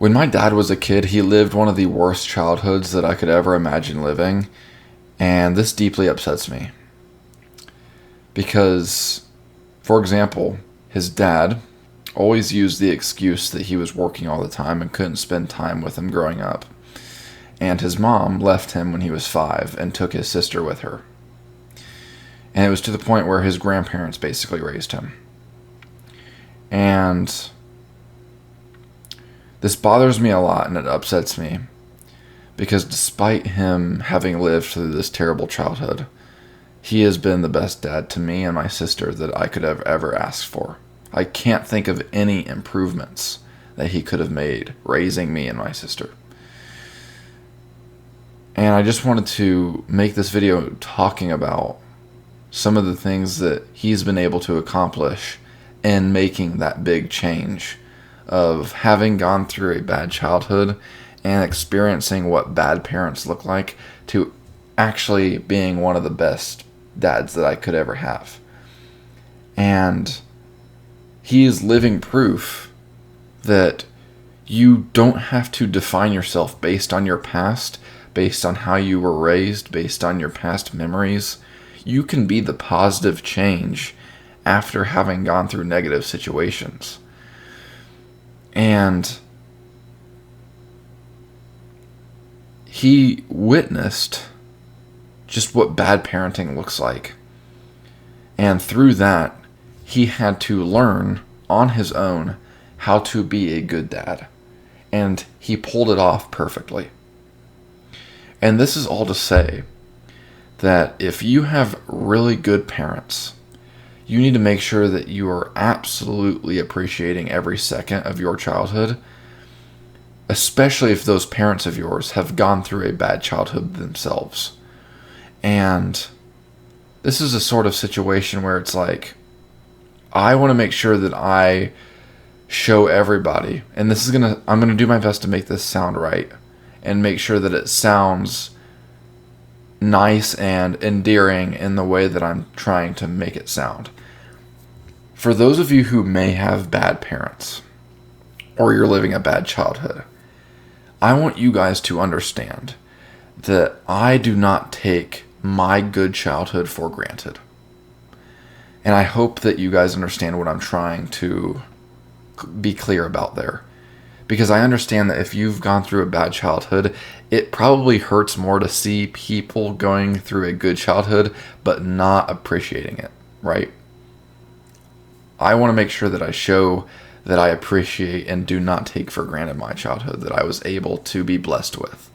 When my dad was a kid, he lived one of the worst childhoods that I could ever imagine living, and this deeply upsets me. Because, for example, his dad always used the excuse that he was working all the time and couldn't spend time with him growing up. And his mom left him when he was 5 and took his sister with her. And it was to the point where his grandparents basically raised him. And this bothers me a lot and it upsets me because despite him having lived through this terrible childhood, he has been the best dad to me and my sister that I could have ever asked for. I can't think of any improvements that he could have made raising me and my sister. And I just wanted to make this video talking about some of the things that he's been able to accomplish in making that big change of having gone through a bad childhood and experiencing what bad parents look like to actually being one of the best dads that I could ever have. And he is living proof that you don't have to define yourself based on your past, based on how you were raised, based on your past memories. You can be the positive change after having gone through negative situations. And he witnessed just what bad parenting looks like. And through that, he had to learn on his own how to be a good dad. And he pulled it off perfectly. And this is all to say that if you have really good parents, you need to make sure that you are absolutely appreciating every second of your childhood, especially if those parents of yours have gone through a bad childhood themselves. And this is a sort of situation where it's like, I want to make sure that I show everybody, and I'm going to do my best to make this sound right and make sure that it sounds nice and endearing in the way that I'm trying to make it sound. For those of you who may have bad parents, or you're living a bad childhood, I want you guys to understand that I do not take my good childhood for granted. And I hope that you guys understand what I'm trying to be clear about there. Because I understand that if you've gone through a bad childhood, it probably hurts more to see people going through a good childhood but not appreciating it, right? I want to make sure that I show that I appreciate and do not take for granted my childhood that I was able to be blessed with.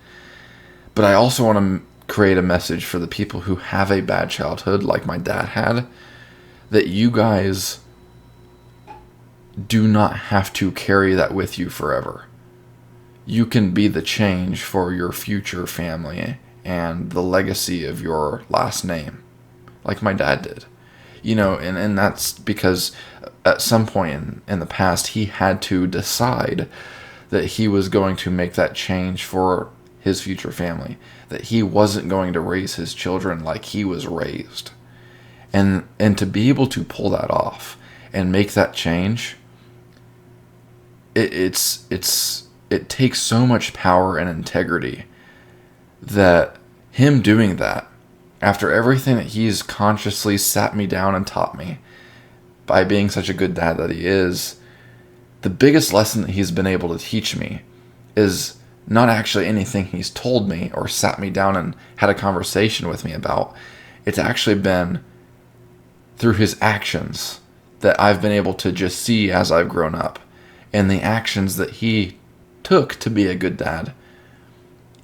But I also want to create a message for the people who have a bad childhood like my dad had, that you guys do not have to carry that with you forever. You can be the change for your future family and the legacy of your last name, like my dad did. And that's because at some point in the past, he had to decide that he was going to make that change for his future family, that he wasn't going to raise his children like he was raised. And to be able to pull that off and make that change, it takes so much power and integrity that him doing that, after everything that he's consciously sat me down and taught me, by being such a good dad that he is, the biggest lesson that he's been able to teach me is not actually anything he's told me or sat me down and had a conversation with me about. It's actually been through his actions that I've been able to just see as I've grown up, and the actions that he took to be a good dad,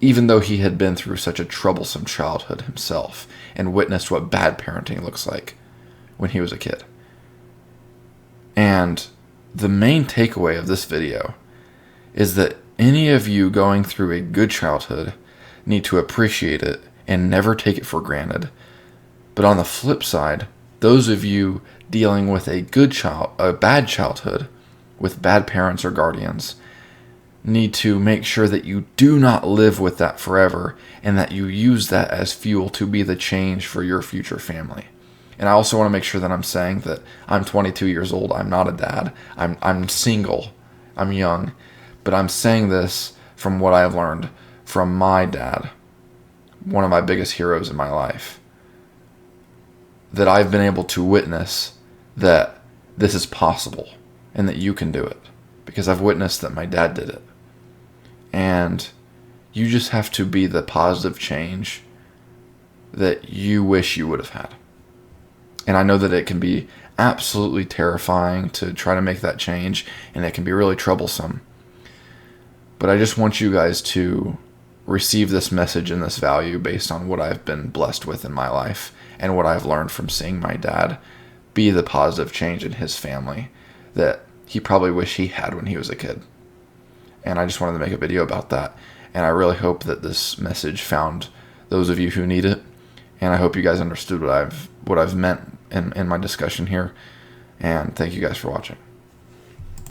even though he had been through such a troublesome childhood himself and witnessed what bad parenting looks like when he was a kid. And the main takeaway of this video is that any of you going through a good childhood need to appreciate it and never take it for granted. But on the flip side, those of you dealing with a bad childhood with bad parents or guardians need to make sure that you do not live with that forever and that you use that as fuel to be the change for your future family. And I also want to make sure that I'm saying that I'm 22 years old. I'm not a dad. I'm single. I'm young. But I'm saying this from what I've learned from my dad, one of my biggest heroes in my life, that I've been able to witness that this is possible and that you can do it, because I've witnessed that my dad did it. And you just have to be the positive change that you wish you would have had. And I know that it can be absolutely terrifying to try to make that change, and it can be really troublesome. But I just want you guys to receive this message and this value based on what I've been blessed with in my life and what I've learned from seeing my dad be the positive change in his family that he probably wished he had when he was a kid. And I just wanted to make a video about that. And I really hope that this message found those of you who need it. And I hope you guys understood what I've meant in my discussion here. And thank you guys for watching.